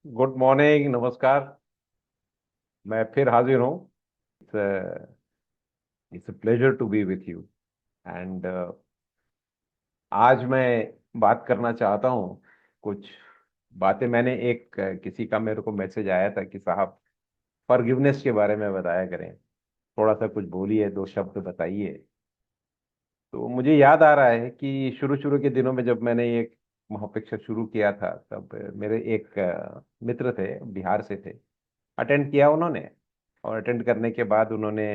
Good morning, नमस्कार। मैं फिर हाजिर हूँ। It's a pleasure to be with you. And आज मैं बात करना चाहता हूँ कुछ बातें। मैंने किसी का मेरे को मैसेज आया था कि साहब, फॉरगिवनेस के बारे में बताया करें, थोड़ा सा कुछ बोलिए, दो शब्द बताइए। तो मुझे याद आ रहा है कि शुरू शुरू के दिनों में जब मैंने ये महाशिक्षा शुरू किया था, तब मेरे एक मित्र थे, बिहार से थे। अटेंड किया उन्होंने, और अटेंड करने के बाद उन्होंने,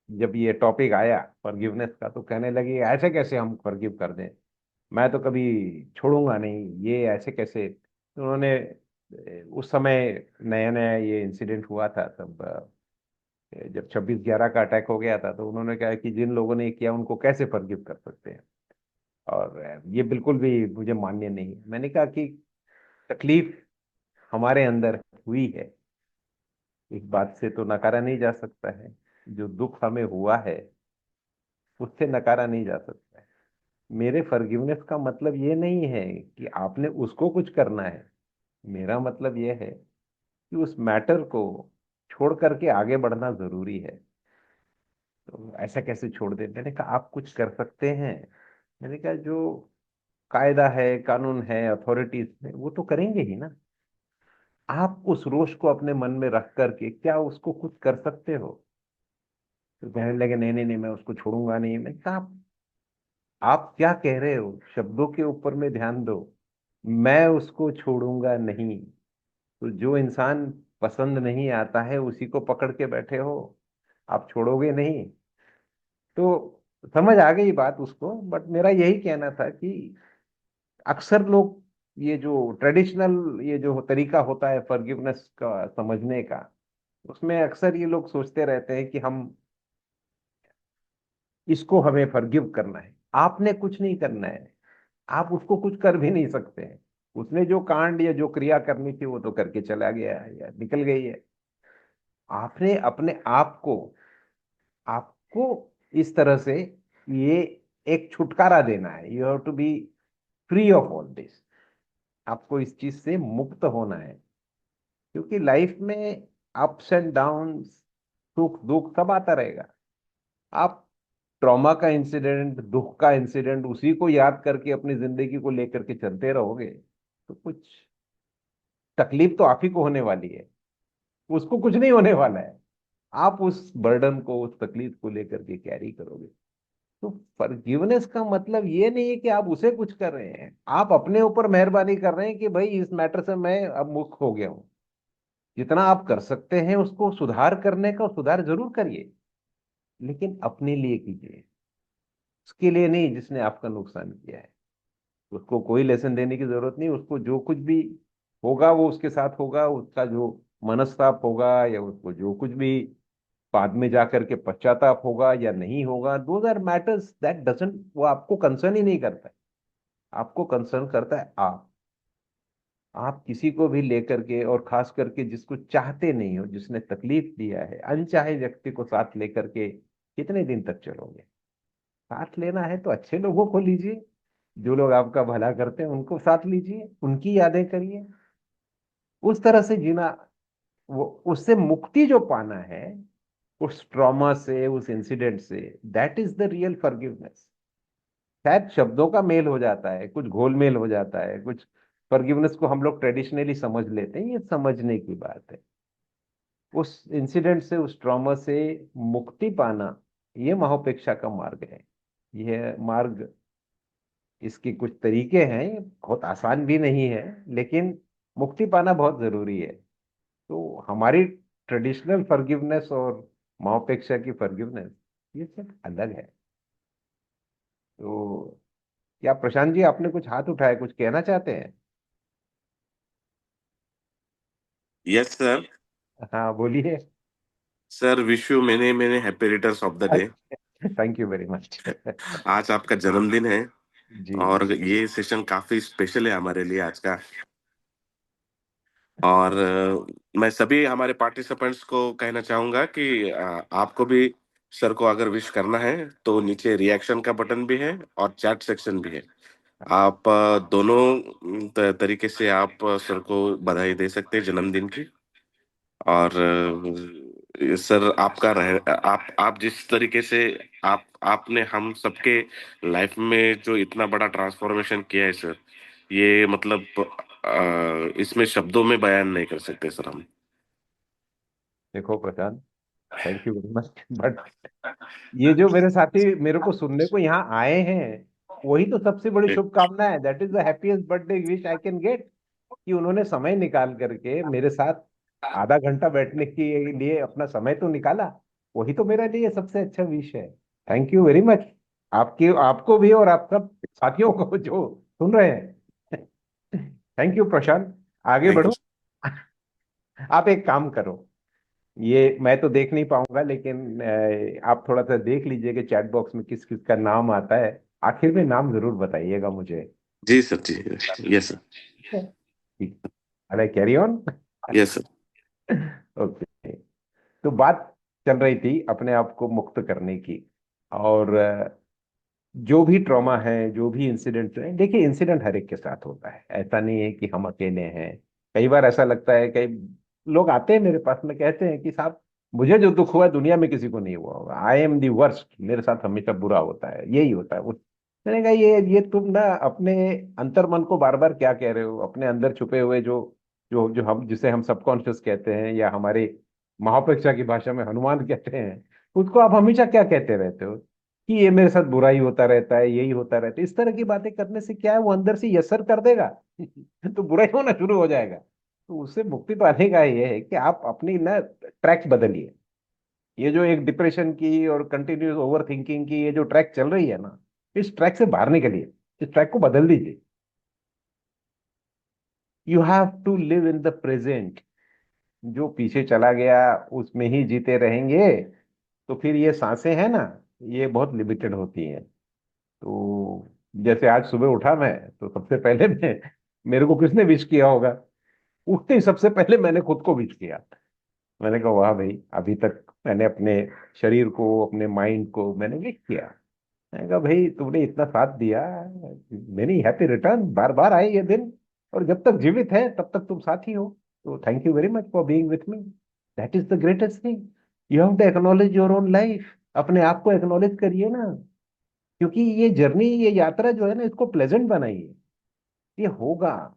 जब ये टॉपिक आया फॉरगिवनेस का, तो कहने लगे ऐसे कैसे हम फॉरगिव कर दें, मैं तो कभी छोड़ूंगा नहीं, ये ऐसे कैसे। तो उन्होंने उस समय नया नया ये इंसिडेंट हुआ था, तब जब 26/11 का अटैक हो गया था, तो उन्होंने कहा कि जिन लोगों ने किया उनको कैसे फॉरगिव कर सकते हैं। और ये बिल्कुल भी मुझे मान्य नहीं है। मैंने कहा कि तकलीफ हमारे अंदर हुई है, इस बात से तो नकारा नहीं जा सकता है। जो दुख हमें हुआ है उससे नकारा नहीं जा सकता है। मेरे फॉरगिवनेस का मतलब ये नहीं है कि आपने उसको कुछ करना है। मेरा मतलब ये है कि उस मैटर को छोड़ करके आगे बढ़ना जरूरी है। तो ऐसा कैसे छोड़ दे? मैंने कहा आप कुछ कर सकते हैं। मैंने कहा जो कायदा है, कानून है, अथॉरिटीज है, वो तो करेंगे ही ना। आप उस रोष को अपने मन में रख करके क्या उसको कुछ कर सकते हो? तो कहने लगे नहीं नहीं नहीं, मैं उसको छोड़ूंगा नहीं। मैंने कहा आप क्या कह रहे हो? शब्दों के ऊपर में ध्यान दो। मैं उसको छोड़ूंगा नहीं। तो जो इंसान पसंद नहीं आता है उसी को पकड़ के बैठे हो, आप छोड़ोगे नहीं। तो समझ आ गई बात उसको, बट मेरा यही कहना था कि अक्सर लोग, ये जो ट्रेडिशनल ये जो तरीका होता है फॉरगिवनेस का समझने का, उसमें अक्सर ये लोग सोचते रहते हैं कि हम इसको हमें फॉरगिव करना है। आपने कुछ नहीं करना है, आप उसको कुछ कर भी नहीं सकते हैं। उसने जो कांड या जो क्रिया करनी थी वो तो करके चला गया है या निकल गई है। आपने अपने आप को, आपको इस तरह से ये एक छुटकारा देना है। You have to be free of all this. आपको इस चीज से मुक्त होना है, क्योंकि लाइफ में अप्स एंड डाउन्स, सुख दुख सब आता रहेगा। आप ट्रॉमा का इंसिडेंट, दुख का इंसिडेंट, उसी को याद करके अपनी जिंदगी को लेकर के चलते रहोगे तो कुछ तकलीफ तो आप ही को होने वाली है, उसको कुछ नहीं होने वाला है। आप उस बर्डन को, उस तकलीफ को लेकर के कैरी करोगे। तो फॉरगिवनेस का मतलब ये नहीं है कि आप उसे कुछ कर रहे हैं, आप अपने ऊपर मेहरबानी कर रहे हैं कि भाई इस मैटर से मैं अब मुक्त हो गया हूं। जितना आप कर सकते हैं उसको सुधार करने का, सुधार जरूर करिए, लेकिन अपने लिए कीजिए, उसके लिए नहीं जिसने आपका नुकसान किया है। उसको कोई लेसन देने की जरूरत नहीं। उसको जो कुछ भी होगा वो उसके साथ होगा, उसका जो मनस्ताप होगा या उसको जो कुछ भी बाद में जाकर के पश्चाताप होगा या नहीं होगा, those are matters that doesn't, वो आपको कंसर्न ही नहीं करता है। आपको कंसर्न करता है आप किसी को भी लेकर के, और खास करके जिसको चाहते नहीं हो, जिसने तकलीफ दिया है, अनचाहे व्यक्ति को साथ लेकर के कितने दिन तक चलोगे? साथ लेना है तो अच्छे लोगों को लीजिए, जो लोग आपका भला करते हैं उनको साथ लीजिए, उनकी यादें करिए, उस तरह से जीना। वो उससे मुक्ति जो पाना है, उस ट्रॉमा से, उस इंसिडेंट से, that is the real forgiveness. शायद शब्दों का मेल हो जाता है, कुछ घोल मेल हो जाता है कुछ। फॉरगिवनेस को हम लोग ट्रेडिशनली समझ लेते हैं, ये समझने की बात है। उस इंसिडेंट से, उस ट्रॉमा से मुक्ति पाना, ये महोपेक्षा का मार्ग है। यह मार्ग, इसके कुछ तरीके हैं, ये बहुत आसान भी नहीं है, लेकिन मुक्ति पाना बहुत जरूरी है। तो हमारी ट्रेडिशनल फॉरगिवनेस और महोपेक्षा की फॉरगिवनेस, ये सब अलग है। तो क्या प्रशांत जी, आपने कुछ हाथ उठाया, कुछ कहना चाहते हैं? Yes sir. हाँ बोलिए। Sir wish you many many happy returns of the day. Thank you very much. आज आपका जन्मदिन है जी और जी। ये सेशन काफी स्पेशल है हमारे लिए आज का। और मैं सभी हमारे पार्टिसिपेंट्स को कहना चाहूंगा कि आपको भी सर को अगर विश करना है तो नीचे रिएक्शन का बटन भी है और चैट सेक्शन भी है। आप दोनों तरीके से आप सर को बधाई दे सकते हैं जन्मदिन की। और सर आपका आप जिस तरीके से आपने हम सबके लाइफ में जो इतना बड़ा ट्रांसफॉर्मेशन किया है सर, ये मतलब इसमें शब्दों में बयान नहीं कर सकते सर हम। देखो Prashant, thank you very much, but ये जो मेरे साथी मेरे को सुनने को यहाँ आए हैं, वही तो सबसे बड़ी जी शुभकामना है। That is the happiest birthday wish I can get, कि उन्होंने समय निकाल करके मेरे साथ आधा घंटा बैठने के लिए अपना समय तो निकाला। वही तो मेरे लिए सबसे अच्छा विश है। थैंक यू वेरी मच, आपके आपको भी और आप सब साथियों को जो सुन रहे हैं। थैंक यू प्रशांत, आगे थैंक यू। बढ़ो। आप एक काम करो, ये मैं तो देख नहीं पाऊंगा, लेकिन आप थोड़ा सा देख लीजिए कि चैट बॉक्स में किस किस का नाम आता है। आखिर में नाम जरूर बताइएगा मुझे। जी सर जी। Yes sir. ठीक है, ठीक। अरे carry on. Yes sir. Okay. तो बात चल रही थी अपने आप को मुक्त करने की, और जो भी ट्रॉमा है, जो भी इंसिडेंट है, देखिए इंसिडेंट हर एक के साथ होता है, ऐसा नहीं है कि हम अकेले हैं। कई बार ऐसा लगता है, कई लोग आते हैं मेरे पास में कहते हैं कि साहब, मुझे जो दुख हुआ है दुनिया में किसी को नहीं हुआ होगा, आई एम दी वर्स्ट, मेरे साथ हमेशा बुरा होता है, यही होता है वो। मैंने कहा ये तुम ना अपने अंतर मन को बार बार क्या कह रहे हो, अपने अंदर छुपे हुए जो जो जो हम जिसे हम सबकॉन्शियस कहते हैं, या हमारे महापेक्षा की भाषा में हनुमान कहते हैं, उसको आप हमेशा क्या कहते रहते हो कि ये मेरे साथ बुरा ही होता रहता है, यही होता रहता है। इस तरह की बातें करने से क्या है, वो अंदर से यसर कर देगा। तो बुरा ही होना शुरू हो जाएगा। तो उससे मुक्ति पाने का ये है कि आप अपनी ना ट्रैक बदलिए। ये जो एक डिप्रेशन की और कंटिन्यूस ओवर थिंकिंग की ये जो ट्रैक चल रही है ना, इस ट्रैक से बाहर निकलिए, इस ट्रैक को बदल दीजिए। You have to live in the present. जो पीछे चला गया उसमें ही जीते रहेंगे, तो फिर ये सांसें हैं ना, ये बहुत लिमिटेड होती हैं। तो जैसे आज सुबह उठा मैं, तो सबसे पहले मेरे को किसने विश किया होगा? उठते ही सबसे पहले मैंने खुद को विश किया। मैंने कहा वाह भाई, अभी तक मैंने अपने शरीर को, अपने माइंड को मैंने विश किया। मैंने कहा भाई, तुमने इतना साथ दिया, मेनी हैप्पी रिटर्न, बार बार आए ये दिन, और जब तक जीवित है तब तक तुम साथी हो। तो thank you very much for being with me. That is the greatest thing. You have to acknowledge your own life. अपने आप को एक्नॉलेज करिए ना, क्योंकि ये जर्नी, ये यात्रा जो है ना, इसको प्लेजेंट बनाइए। ये होगा,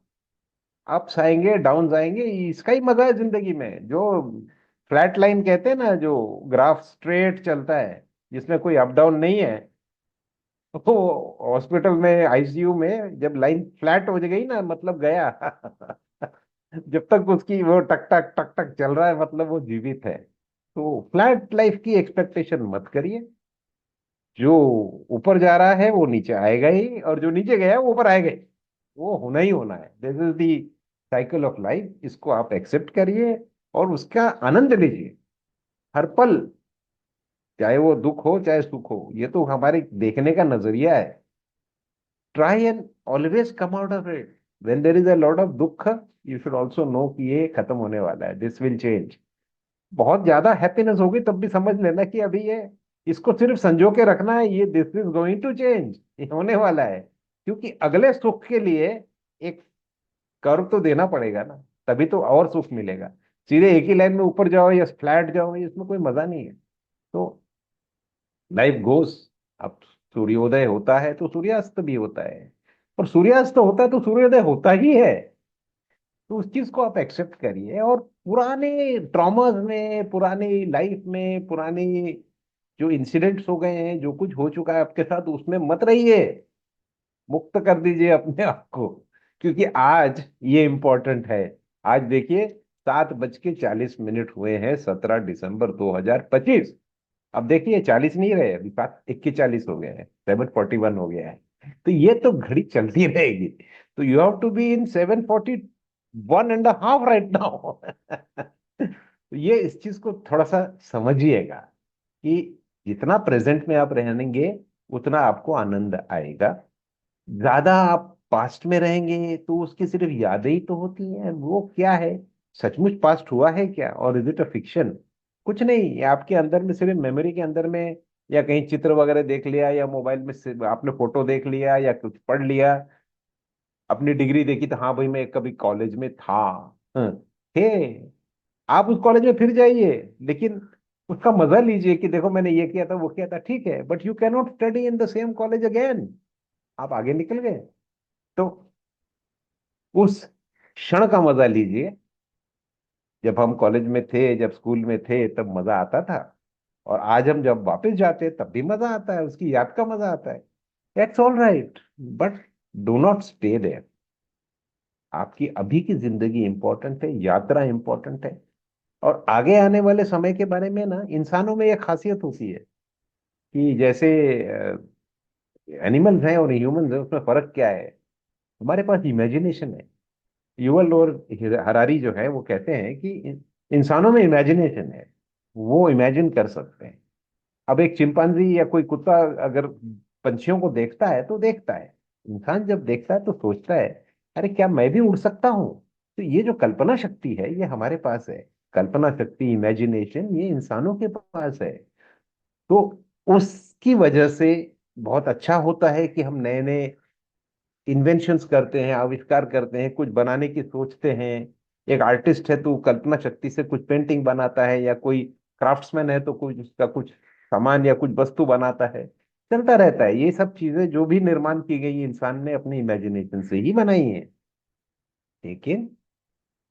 अप्स आएंगे, डाउन आएंगे, इसका ही मजा है जिंदगी में। जो फ्लैट लाइन कहते हैं ना, जो ग्राफ स्ट्रेट चलता है, जिसमें कोई अप डाउन नहीं है, तो हॉस्पिटल में, आईसीयू में जब लाइन फ्लैट हो गई ना, मतलब गया। जब तक उसकी वो टक टक टक टक चल रहा है, मतलब वो जीवित है। तो फ्लैट लाइफ की एक्सपेक्टेशन मत करिए। जो ऊपर जा रहा है वो नीचे आएगा ही, और जो नीचे गया वो ऊपर आएगा ही। वो होना ही होना है। This is the cycle of life. इसको आप एक्सेप्ट करिए और उसका आनंद लीजिए हर पल, चाहे वो दुख हो चाहे सुख हो। ये तो हमारे देखने का नजरिया है। Try and always come out of it when there is a lot of दुख। यू शुड ऑल्सो नो कि ये खत्म होने वाला है, दिस विल चेंज। बहुत ज्यादा हैप्पीनेस होगी तब भी समझ लेना कि अभी ये, इसको सिर्फ संजो के रखना है, ये this is going to change, ये होने वाला है। क्योंकि अगले सुख के लिए एक कर्व तो देना पड़ेगा ना, तभी तो और सुख मिलेगा। सीधे एक ही लाइन में ऊपर जाओ या फ्लैट जाओ, इसमें कोई मजा नहीं है। तो लाइफ गोस। अब सूर्योदय होता है तो सूर्यास्त भी होता है, और सूर्यास्त होता है तो सूर्योदय होता ही है। तो उस चीज को आप एक्सेप्ट करिए, और पुराने ट्रॉमास में, पुरानी लाइफ में, पुरानी जो इंसिडेंट्स हो गए हैं, जो कुछ हो चुका है आपके साथ, उसमें मत रहिए। मुक्त कर दीजिए अपने आप को, क्योंकि आज ये इंपॉर्टेंट है। आज देखिए, 7:40 हुए हैं, 17 दिसंबर 2025। अब देखिए 40 नहीं रहे, अभी 7:41 हो गए हैं, 7:41 हो गया है। तो ये तो घड़ी चलती रहेगी। तो you have to be in 7:41.5 right now. तो ये इस चीज को थोड़ा सा समझिएगा, कि जितना प्रेजेंट में आप रहेंगे उतना आपको आनंद आएगा। ज्यादा आप पास्ट में रहेंगे तो उसकी सिर्फ यादें ही तो होती हैं। वो क्या है, सचमुच पास्ट हुआ है क्या, और इज इट अ फिक्शन? कुछ नहीं, ये आपके अंदर में, सिर्फ मेमोरी के अंदर में, या कहीं चित्र वगैरह देख लिया, या मोबाइल में आपने फोटो देख लिया, या कुछ पढ़ लिया, अपनी डिग्री देखी तो हाँ भाई मैं कभी कॉलेज में था। हाँ, थे। आप उस कॉलेज में फिर जाइए, लेकिन उसका मजा लीजिए कि देखो मैंने ये किया था वो किया था, ठीक है, but you can not study in the same college again. आप आगे निकल गए। तो उस क्षण का मजा लीजिए। जब हम कॉलेज में थे, जब स्कूल में थे, तब मजा आता था। और आज हम जब वापस जाते हैं तब भी मजा आता है, उसकी याद का मजा आता है। That's all right, but do not stay there. आपकी अभी की जिंदगी इंपॉर्टेंट है, यात्रा इंपॉर्टेंट है। और आगे आने वाले समय के बारे में ना, इंसानों में एक खासियत होती है कि जैसे एनिमल्स हैं और ह्यूमंस हैं, उसमें फर्क क्या है? हमारे पास इमेजिनेशन है। युवल और हरारी जो है वो कहते हैं कि इंसानों में इमेजिनेशन है, वो इमेजिन कर सकते हैं। अब एक चिंपांजी या कोई कुत्ता अगर पंछियों को देखता है तो देखता है, इंसान जब देखता है तो सोचता है, अरे क्या मैं भी उड़ सकता हूँ? तो ये जो कल्पना शक्ति है ये हमारे पास है। कल्पना शक्ति, इमेजिनेशन, ये इंसानों के पास है। तो उसकी वजह से बहुत अच्छा होता है कि हम नए नए इन्वेंशंस करते हैं, आविष्कार करते हैं, कुछ बनाने की सोचते हैं। एक आर्टिस्ट है तो कल्पना शक्ति से कुछ पेंटिंग बनाता है, या कोई क्राफ्ट्समैन है तो कुछ उसका कुछ सामान या कुछ वस्तु बनाता है। चलता रहता है। ये सब चीजें जो भी निर्माण की गई इंसान ने अपनी इमेजिनेशन से ही बनाई है। लेकिन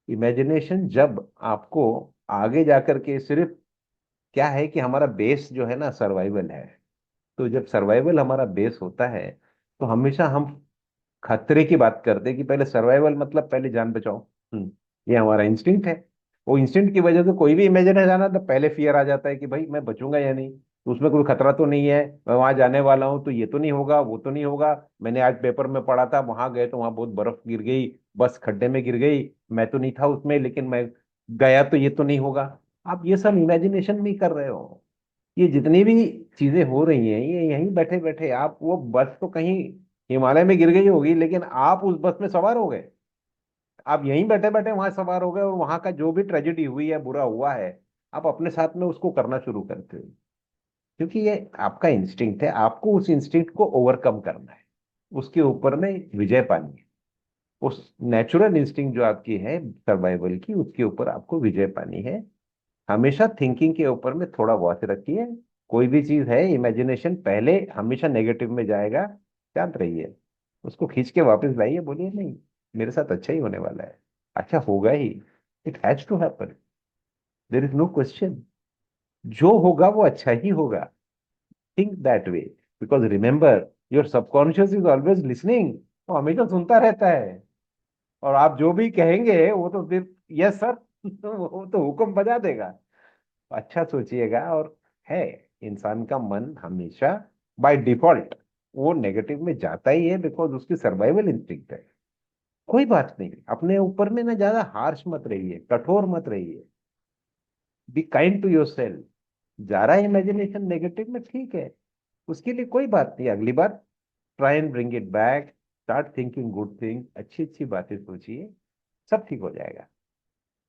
इमेजिनेशन जब आपको आगे जाकर के सिर्फ, क्या है कि हमारा बेस जो है ना सर्वाइवल है। तो जब सर्वाइवल हमारा बेस होता है तो हमेशा हम खतरे की बात करते हैं कि पहले सर्वाइवल मतलब पहले जान बचाओ। ये हमारा इंस्टिंक्ट है। वो इंस्टिंक्ट की वजह से कोई भी इमेजिन है जाना तो पहले फियर आ जाता है कि भाई मैं बचूंगा या नहीं, तो उसमें कोई खतरा तो नहीं है, मैं वहां जाने वाला हूँ तो ये तो नहीं होगा, वो तो नहीं होगा। मैंने आज पेपर में पढ़ा था वहां गए तो वहां बहुत बर्फ गिर गई, बस खड्डे में गिर गई, मैं तो नहीं था उसमें लेकिन मैं गया तो ये तो नहीं होगा। आप ये सब इमेजिनेशन में ही कर रहे हो। ये जितनी भी चीजें हो रही हैं ये यहीं बैठे बैठे, आप वो बस तो कहीं हिमालय में गिर गई होगी लेकिन आप उस बस में सवार हो गए। आप यहीं बैठे बैठे वहां सवार हो गए और वहां का जो भी ट्रेजेडी हुई है, बुरा हुआ है, आप अपने साथ में उसको करना शुरू करते हो। क्योंकि ये आपका इंस्टिंक्ट है, आपको उस इंस्टिंक्ट को ओवरकम करना है, उसके ऊपर में विजय पानी है। उस नेचुरल इंस्टिंक्ट जो आपकी है सर्वाइवल की, उसके ऊपर आपको विजय पानी है। हमेशा थिंकिंग के ऊपर में थोड़ा वॉच रखिए। कोई भी चीज है, इमेजिनेशन पहले हमेशा नेगेटिव में जाएगा, शांत रहिए। उसको खींच के वापस लाइए, बोलिए नहीं, मेरे साथ अच्छा ही होने वाला है, अच्छा होगा ही। It has to happen, there is no question. जो होगा वो अच्छा ही होगा। Think that way, because remember your subconscious is always listening. वो हमेशा सुनता रहता है। और आप जो भी कहेंगे वो तो फिर यस सर वो तो हुक्म बजा देगा। अच्छा सोचिएगा। और है, इंसान का मन हमेशा बाय डिफॉल्ट वो नेगेटिव में जाता ही है, बिकॉज उसकी सर्वाइवल इंस्टिंक्ट है। कोई बात नहीं, अपने ऊपर में ना ज्यादा हार्श मत रहिए, कठोर मत रहिए। Be kind to yourself. जा रहा है इमेजिनेशन नेगेटिव में, ठीक है, उसके लिए कोई बात नहीं। अगली बार try and bring it back, start thinking good thing, अच्छी अच्छी बातें सोचिए, सब ठीक हो जाएगा।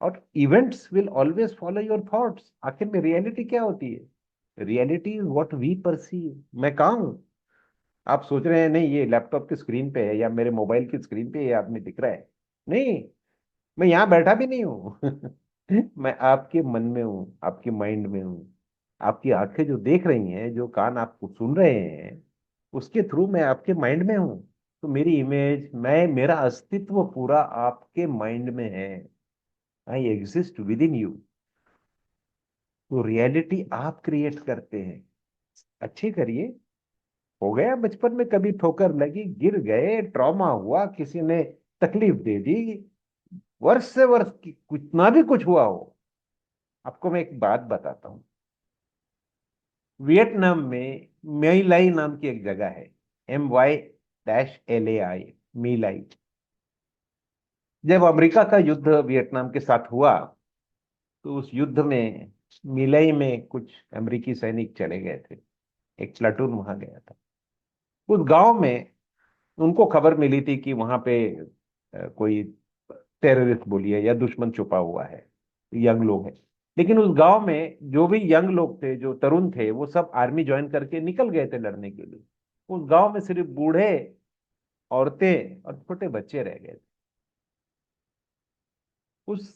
और events will always follow your thoughts. आखिर में रियलिटी क्या होती है? Reality is what we perceive. मैं कहा हूं, आप सोच रहे हैं नहीं ये लैपटॉप की स्क्रीन पे है या मेरे मोबाइल की स्क्रीन पे ये आदमी दिख रहा है। नहीं, मैं यहाँ बैठा भी नहीं हूँ मैं आपके मन में हूँ, आपके माइंड में हूँ। आपकी आंखें जो देख रही हैं, जो कान आपको सुन रहे हैं, उसके थ्रू मैं आपके माइंड में हूँ। तो मेरी इमेज, मैं, मेरा अस्तित्व पूरा आपके माइंड में है। I exist with in you. तो रियलिटी आप क्रिएट करते हैं। अच्छी करिए। हो गया बचपन में कभी ठोकर लगी, गिर गए, ट्रॉमा हुआ, किसी ने तकलीफ दे दी, वर्ष से वर्ष की कितना भी कुछ हुआ हो, आपको मैं एक बात बताता हूँ। वियतनाम में मेलाई नाम की एक जगह है, MY-LAI, मीलाई। जब अमेरिका का युद्ध वियतनाम के साथ हुआ तो उस युद्ध में मीलाई में कुछ अमेरिकी सैनिक चले गए थे। एक प्लाटून वहां गया था। उस गांव में उनको खबर मिली थी कि वहां पे कोई टेररिस्ट बोलिए या दुश्मन छुपा हुआ है, यंग लोग हैं। लेकिन उस गांव में जो भी यंग लोग थे, जो तरुण थे, वो सब आर्मी ज्वाइन करके निकल गए थे लड़ने के लिए। उस गांव में सिर्फ बूढ़े औरतें और छोटे बच्चे रह गए थे। उस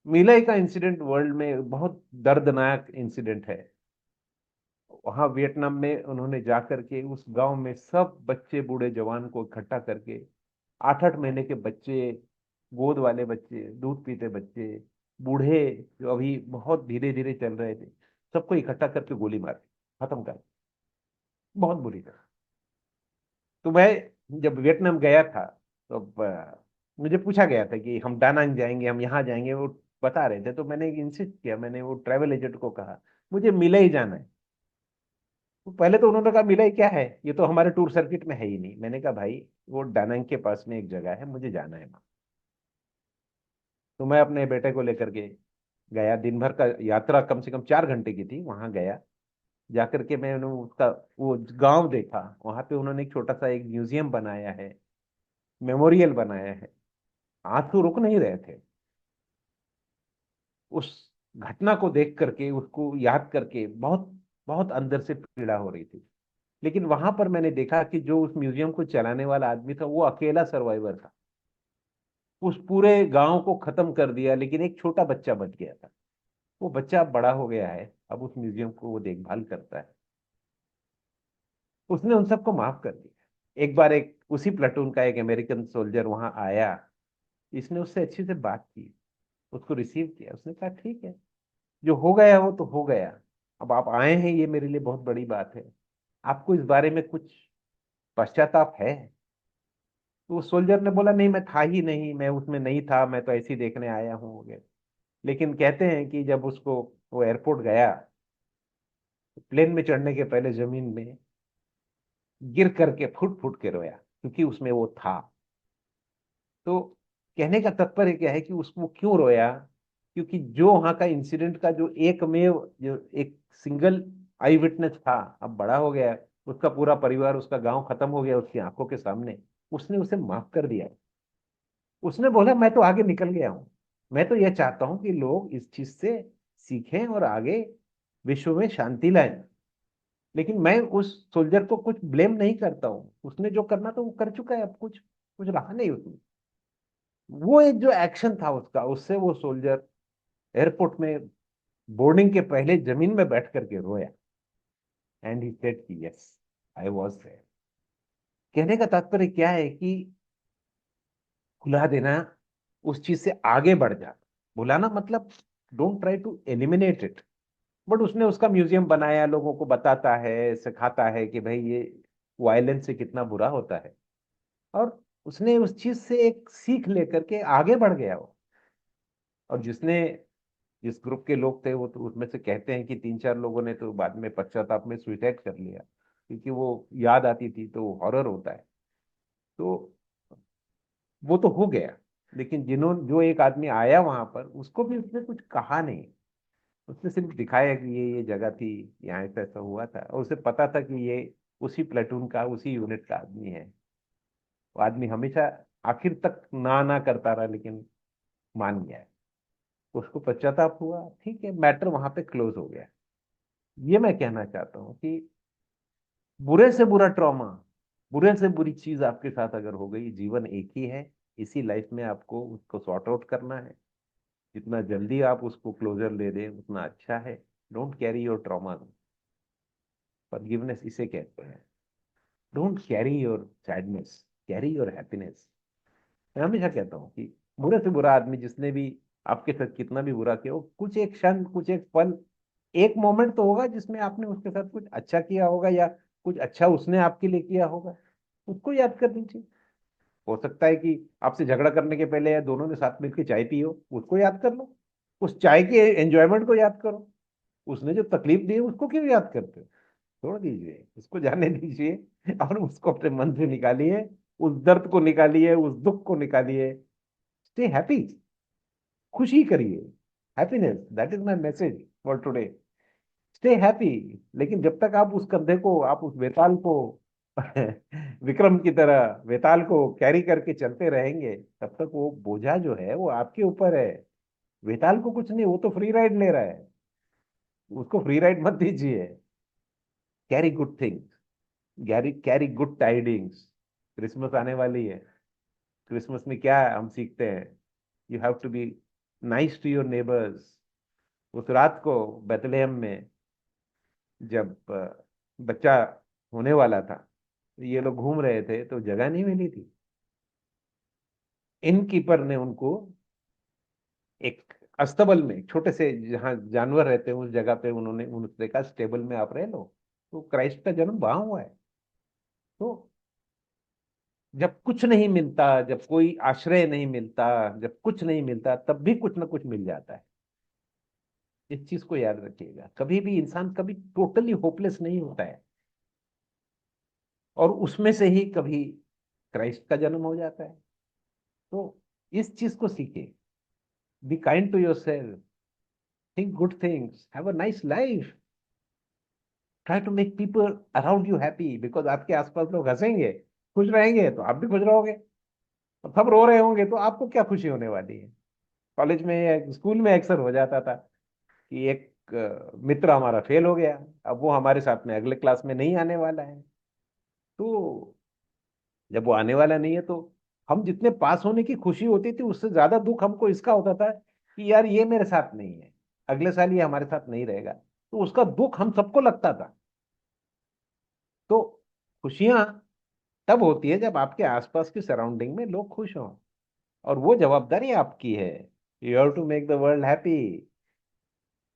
मिलय का इंसिडेंट वर्ल्ड में बहुत दर्दनाक इंसिडेंट है। वहां वियतनाम में उन्होंने जाकर के उस गांव में सब बच्चे बूढ़े जवान को इकट्ठा करके, 8-8 महीने के बच्चे, गोद वाले बच्चे, दूध पीते बच्चे, बूढ़े जो अभी बहुत धीरे धीरे चल रहे थे, सबको इकट्ठा करके गोली मार खत्म कर, बहुत बुरी तरह। तो मैं जब वियतनाम गया था, तो मुझे पूछा गया था कि हम डानांग जाएंगे, हम यहाँ जाएंगे, वो बता रहे थे, तो मैंने इंसिस्ट किया, मैंने वो ट्रैवल एजेंट को कहा मुझे मिले ही जाना है। तो पहले तो उन्होंने कहा मिले ही क्या है, ये तो हमारे टूर सर्किट में है ही नहीं। मैंने कहा भाई वो डानांग के पास में एक जगह है, मुझे जाना है वहाँ। तो मैं अपने बेटे को लेकर के गया, दिन भर का यात्रा कम से कम 4 घंटे की थी, वहां गया। जाकर के मैंने उसका वो गांव देखा। वहां पे उन्होंने एक छोटा सा एक म्यूजियम बनाया है, मेमोरियल बनाया है। आंसू रुक नहीं रहे थे उस घटना को देख करके, उसको याद करके, बहुत बहुत अंदर से पीड़ा हो रही थी। लेकिन वहां पर मैंने देखा कि जो उस म्यूजियम को चलाने वाला आदमी था वो अकेला सर्वाइवर था। उस पूरे गांव को खत्म कर दिया, लेकिन एक छोटा बच्चा बच गया था। वो बच्चा अब बड़ा हो गया है, अब उस म्यूजियम को वो देखभाल करता है। उसने उन सबको माफ कर दिया। एक बार एक उसी प्लेटून का एक अमेरिकन सोल्जर वहां आया, इसने उससे अच्छी से बात की, उसको रिसीव किया। उसने कहा ठीक है, जो हो गया वो तो हो गया, अब आप आए हैं ये मेरे लिए बहुत बड़ी बात है। आपको इस बारे में कुछ पश्चाताप है? तो उस सोल्जर ने बोला नहीं, मैं था ही नहीं, मैं उसमें नहीं था, मैं तो ऐसे ही देखने आया हूँ हो गया। लेकिन कहते हैं कि जब उसको वो एयरपोर्ट गया, प्लेन में चढ़ने के पहले जमीन में गिर करके फुट फुट के रोया, क्योंकि उसमें वो था। तो कहने का तात्पर्य क्या है कि उसको क्यों रोया? क्योंकि जो वहां का इंसिडेंट का जो एकमेव, जो एक सिंगल आई विटनेस था, अब बड़ा हो गया, उसका पूरा परिवार, उसका गांव खत्म हो गया उसकी आंखों के सामने। उसने उसे माफ कर दिया। उसने बोला मैं तो आगे निकल गया हूं। मैं तो यह चाहता हूं कि लोग इस चीज से सीखें और आगे विश्व में शांति लाएं। लेकिन मैं उस सोल्जर को कुछ ब्लेम नहीं करता हूँ, उसने जो करना था वो कर चुका है, अब कुछ कुछ रहा नहीं उसमें। वो एक जो एक्शन था उसका, उससे वो सोल्जर एयरपोर्ट में बोर्डिंग के पहले जमीन में बैठ करके रोया। एंड ही सेड कि यस, आई वाज देयर। कहने का तात्पर्य क्या है कि भुला देना, उस चीज से आगे बढ़ जाना। भुलाना मतलब don't try to eliminate it. But उसने उसका म्यूजियम बनाया, लोगों को बताता है, सिखाता है कि भाई ये वायलेंस से कितना बुरा होता है। और उसने उस चीज से एक सीख लेकर के आगे बढ़ गया वो। और जिस ग्रुप के लोग थे, वो तो उसमें से कहते हैं कि 3-4 लोगों ने तो बाद में पश्चाताप में सुसाइड कर लिया, क्योंकि वो याद आती थी तो हॉरर होता है। तो वो तो हो गया। लेकिन जो एक आदमी आया वहां पर, उसको भी उसने कुछ कहा नहीं। उसने सिर्फ दिखाया कि ये जगह थी, यहाँ ऐसा ऐसा हुआ था, और उसे पता था कि ये उसी प्लेटून का, उसी यूनिट का आदमी है। वो आदमी हमेशा आखिर तक ना ना करता रहा, लेकिन मान गया। उसको पश्चाताप हुआ, ठीक है, मैटर वहां पे क्लोज हो गया। ये मैं कहना चाहता हूँ कि बुरे से बुरा ट्रॉमा, बुरे से बुरी चीज आपके साथ अगर हो गई, जीवन एक ही है। इसी लाइफ में आपको उसको सॉर्ट आउट करना है। जितना जल्दी आप उसको क्लोजर ले दें उतना अच्छा है। Don't carry your trauma. Forgiveness इसे कहते हैं। Don't carry your sadness, carry your happiness. मैं हमेशा कहता हूँ कि बुरे से बुरा आदमी जिसने भी आपके साथ कितना भी बुरा किया हो, कुछ एक क्षण, कुछ एक पल, एक मोमेंट तो होगा जिसमें आपने उसके साथ कुछ अच्छा किया होगा, या कुछ अच्छा उसने आपके लिए किया होगा। उसको याद कर लीजिए। हो सकता है कि आपसे झगड़ा करने के पहले या दोनों ने साथ मिलकर चाय पी हो, उसको याद कर लो। उस चाय के एंजॉयमेंट को याद करो। उसने जो तकलीफ दी है उसको क्यों याद करते हो? छोड़ दीजिए, उसको जाने दीजिए और उसको अपने मन से निकालिए। उस दर्द को निकालिए, उस दुख को निकालिए। स्टे हैप्पी, खुशी करिए। Happiness, that is my message for today. Stay happy. लेकिन जब तक आप उस कंधे को, आप उस वेताल को विक्रम की तरह वेताल को कैरी करके चलते रहेंगे, तब तक वो बोझा जो है वो आपके ऊपर है। वेताल को कुछ नहीं, वो तो फ्री राइड ले रहा है। उसको फ्री राइड मत दीजिए। Carry good things, carry good tidings. Christmas आने वाली है। क्रिसमस में क्या हम सीखते हैं? You have to be nice to your neighbours. उस रात को बेथलेहम में जब बच्चा होने वाला था, ये लोग घूम रहे थे तो जगह नहीं मिली थी। इन कीपर ने उनको एक अस्तबल में, छोटे से जहाँ जानवर रहते हैं उस जगह पे उन्होंने उनसे कहा स्टेबल में आप रह लो। तो क्राइस्ट का जन्म वहां हुआ है। तो जब कुछ नहीं मिलता, जब कोई आश्रय नहीं मिलता, जब कुछ नहीं मिलता, तब भी कुछ ना कुछ मिल जाता है। इस चीज को याद रखिएगा, कभी भी इंसान कभी टोटली होपलेस नहीं होता है। और उसमें से ही कभी क्राइस्ट का जन्म हो जाता है। तो इस चीज को सीखे। Be kind to yourself, think good things, have a nice life, try to make people around you happy. Because आपके आसपास लोग हंसेंगे, खुश रहेंगे, तो आप भी खुश रहोगे। और सब रो रहे होंगे तो आपको क्या खुशी होने वाली है? कॉलेज में या स्कूल में अक्सर हो जाता था कि एक मित्र हमारा फेल हो गया, अब वो हमारे साथ में अगले क्लास में नहीं आने वाला है। तो जब वो आने वाला नहीं है तो हम जितने पास होने की खुशी होती थी उससे ज्यादा दुख हमको इसका होता था कि यार ये मेरे साथ नहीं है, अगले साल ये हमारे साथ नहीं रहेगा। तो उसका दुख हम सबको लगता था। तो खुशियां तब होती है जब आपके आसपास की सराउंडिंग में लोग खुश हों। और वो जवाबदारी आपकी है। You have to make the world happy.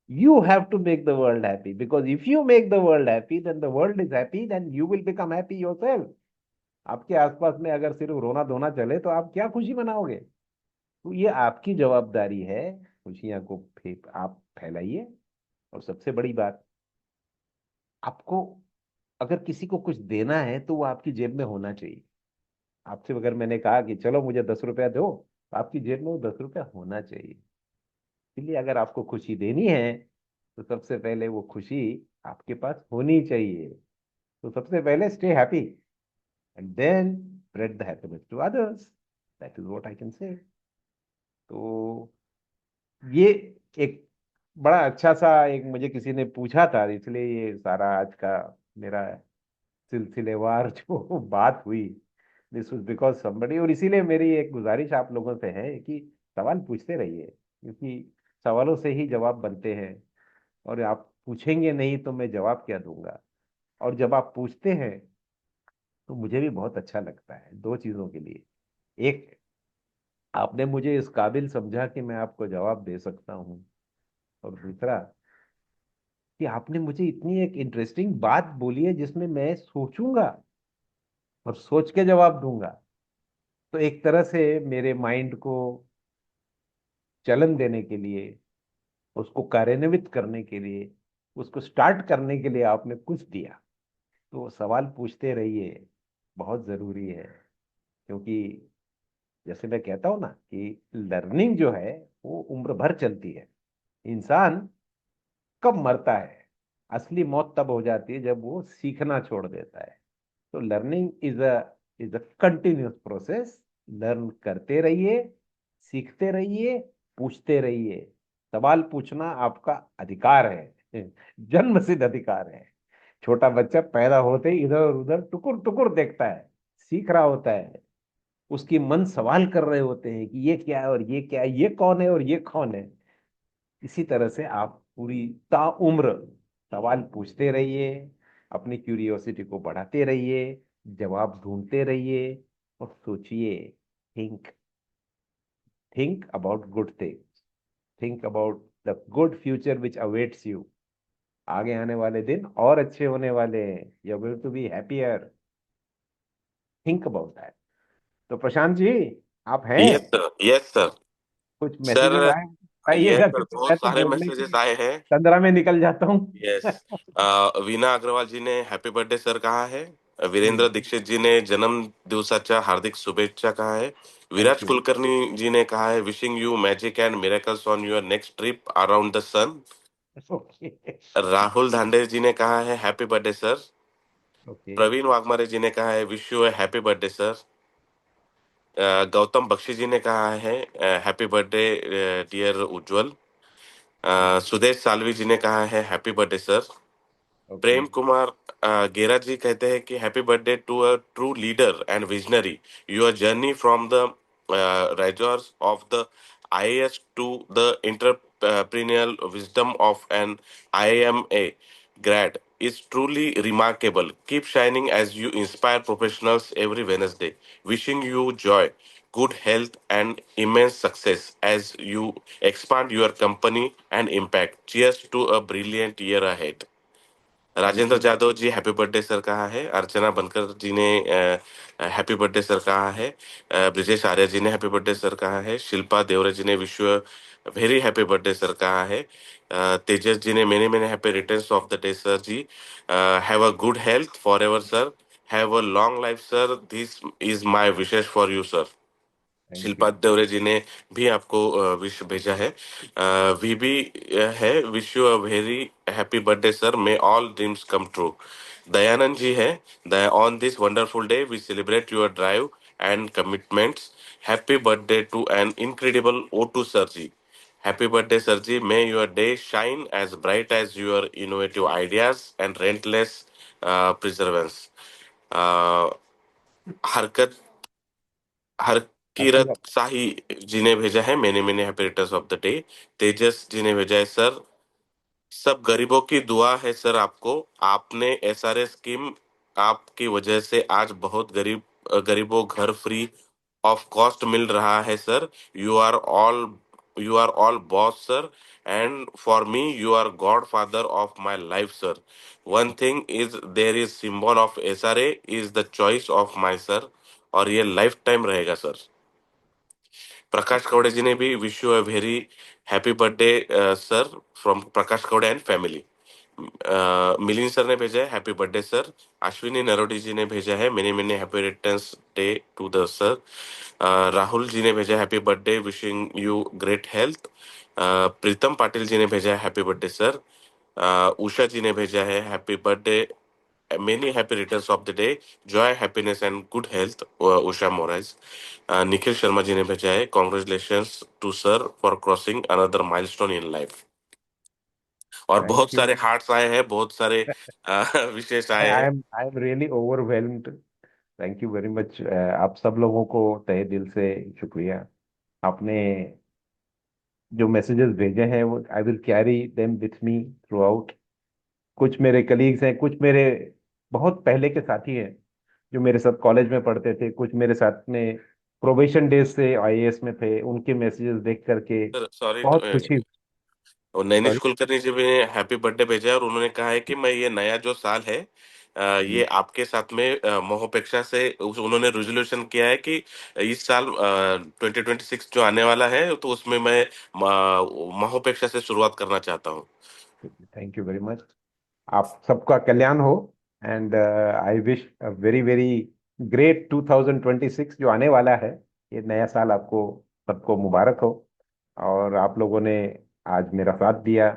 You have to make the world happy, because if you make the world happy, then the world is happy, then you will become happy yourself. आपके आसपास में अगर सिर्फ रोना धोना चले तो आप क्या खुशी मनाओगे? तो ये आपकी जवाबदारी है। खुशियां को आप फैलाइए। और सबसे बड़ी बात, आपको अगर किसी को कुछ देना है तो वो आपकी जेब में होना चाहिए। आपसे अगर मैंने कहा कि चलो मुझे 10 रुपया दो, तो आपकी जेब में वो 10 रुपया होना चाहिए। इसलिए अगर आपको खुशी देनी है तो सबसे पहले वो खुशी आपके पास होनी चाहिए। तो सबसे पहले stay happy and then spread the happiness to others. That is what I can say. तो ये एक बड़ा अच्छा सा एक मुझे किसी ने पूछा था, इसलिए ये सारा आज का मेरा सिलसिलेवार जो बात हुई, दिस वाज बिकॉज समबडी। और इसीलिए मेरी एक गुजारिश आप लोगों से है कि सवाल पूछते रहिए, क्योंकि सवालों से ही जवाब बनते हैं। और आप पूछेंगे नहीं तो मैं जवाब क्या दूंगा? और जब आप पूछते हैं तो मुझे भी बहुत अच्छा लगता है, दो चीजों के लिए। एक, आपने मुझे इस काबिल समझा कि मैं आपको जवाब दे सकता हूँ। और दूसरा, कि आपने मुझे इतनी एक इंटरेस्टिंग बात बोली है जिसमें मैं सोचूंगा और सोच के जवाब दूंगा। तो एक तरह से मेरे माइंड को चलन देने के लिए, उसको कार्यान्वित करने के लिए, उसको स्टार्ट करने के लिए आपने कुछ दिया। तो सवाल पूछते रहिए, बहुत जरूरी है। क्योंकि जैसे मैं कहता हूं ना कि लर्निंग जो है वो उम्र भर चलती है। इंसान कब मरता है? असली मौत तब हो जाती है जब वो सीखना छोड़ देता है। तो learning is a continuous process. Learn करते रहिए, सीखते रहिए, पूछते रहिए। सवाल पूछना आपका अधिकार है, जन्म सिद्ध अधिकार है। छोटा बच्चा पैदा होते ही इधर उधर टुकुर टुकुर देखता है, सीख रहा होता है। उसकी मन सवाल कर रहे होते हैं कि ये क्या है और ये क्या है, ये कौन है और ये कौन है। इसी तरह से आप पूरी ताउम्र सवाल पूछते रहिए, अपनी क्यूरियोसिटी को बढ़ाते रहिए, जवाब ढूंढते रहिए और सोचिए। Think, think about good things, think about the good future which awaits you. आगे आने वाले दिन और अच्छे होने वाले हैं। You are going to be happier. Think about that. तो प्रशांत जी, आप हैं? Yes sir, yes sir. कुछ सर, मैसेजेस आए यस आइएगा, सर, क्योंकि मैं बहुत तो सारे बोलने की मैसेजेस आए हैं। तंद्रा में निकल जाता हूँ। यस। वीना अग्रवाल जी ने हैप्पी बर्थडे सर कहा है। हम्म। वीरेंद्र दीक्षित जी ने जन्म दिवसाच्या हार्दिक शुभेच्छा कहा है। Thank Viraj you. कुलकर्णी जी ने कहा है wishing you magic and miracles on your next trip around the sun. Okay. Rahul Dhande ji ने कहा है happy birthday sir. Okay. Praveen Waghmare ji ने कहा है wish you happy birthday sir. Gautam Bakshi ji ने कहा है happy birthday dear Ujjwal. Sudesh Salvi ji ने कहा है happy birthday sir. Okay. Prem Kumar Gera जी कहते हैं कि happy birthday to a true leader and visionary, your journey from the risers of the IAS to the entrepreneurial wisdom of an IMA grad is truly remarkable. Keep shining as you inspire professionals every Wednesday. Wishing you joy, good health, and immense success as you expand your company and impact. Cheers to a brilliant year ahead. Thank Rajendra you. Jadhav ji happy birthday sir कहा है। अर्चना बनकर जी ने happy birthday sir कहा है। ब्रिजेश आर्य जी ने happy birthday sir कहा है। शिल्पा देवरे जी ने wish you very happy birthday sir कहा है। तेजस जी ने many many happy returns of the day sir ji. Have a good health forever sir, have a long life sir, this is my wishes for you sir. Thank you. Shilpa Deore ji ने भी आपको wish भेजा है। वी भी है, wish you a very happy birthday sir, may all dreams come true. Dayanand ji है, on this wonderful day we celebrate your drive and commitments. Happy birthday to an incredible oh to sir ji. Happy birthday sir ji, may your day shine as bright as your innovative ideas and relentless perseverance. हरकत हर हकीकत। किरत शाही जी ने भेजा है मैंने मैंने happy returns of the day. Tejas ji ने भेजा है सर, सब गरीबों की दुआ है सर आपको, आपने एसआरए स्कीम आपकी वजह से आज बहुत गरीबों घर फ्री ऑफ कॉस्ट मिल रहा है sir. You are all you are all boss sir, and for me you are god father of my life sir. One thing is there is symbol of SRA is the choice of my sir, और ये lifetime रहेगा sir. Prakash Kaude ji ने भी wish you a very happy birthday sir, from Prakash Kaude and family. Milind sir ने भेजा है happy birthday sir. Ashwini नरोडी ji ने भेजा है many many happy returns day to the sir. Rahul ji ने भेजा happy birthday, wishing you great health. Pritam Patil ji ने भेजा है happy birthday sir. Usha ji ने भेजा है happy birthday, many happy returns of the day, joy happiness and good health Usha Moraes. Nikhil Sharma ji ने भेजा है congratulations to sir for crossing another milestone in life. और थैंक बहुत यू। सारे हार्ट्स आए हैं, बहुत सारे विशेष आए हैं। I am really overwhelmed. Thank you very much. आप सब लोगों को तहे दिल से शुक्रिया। आपने जो मैसेजेस भेजे हैं वो I will carry them with me through out. कुछ मेरे कलीग्स हैं, कुछ मेरे बहुत पहले के साथी हैं जो मेरे साथ कॉलेज में पढ़ते थे, कुछ मेरे साथ में प्रोबेशन डेज से आईएएस में थे, उनके मैसेजेस देख करके सर सॉरी, बहुत खुशी। और नैनिश सॉरी। कुलकर्णी जी ने हैप्पी बर्थडे भेजा है और उन्होंने कहा है कि मैं ये नया जो साल है ये आपके साथ में महोपेक्षा से उन्होंने रेजोल्यूशन किया है कि इस साल 2026 जो आने वाला है तो उसमें मैं महोपेक्षा से शुरुआत करना चाहता हूँ। Thank you very much. आप सबका कल्याण हो। And I wish a very very great 2026 जो आने वाला है। ये नया साल आपको सबको मुबारक हो। और आप लोगों ने आज मेरा साथ दिया।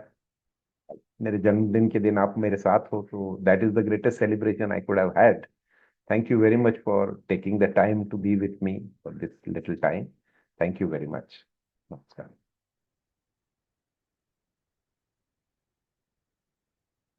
मेरे जन्मदिन के दिन आप मेरे साथ हो, तो that is the greatest celebration I could have had. Thank you very much for taking the time to be with me for this little time. Thank you very much. नमस्कार।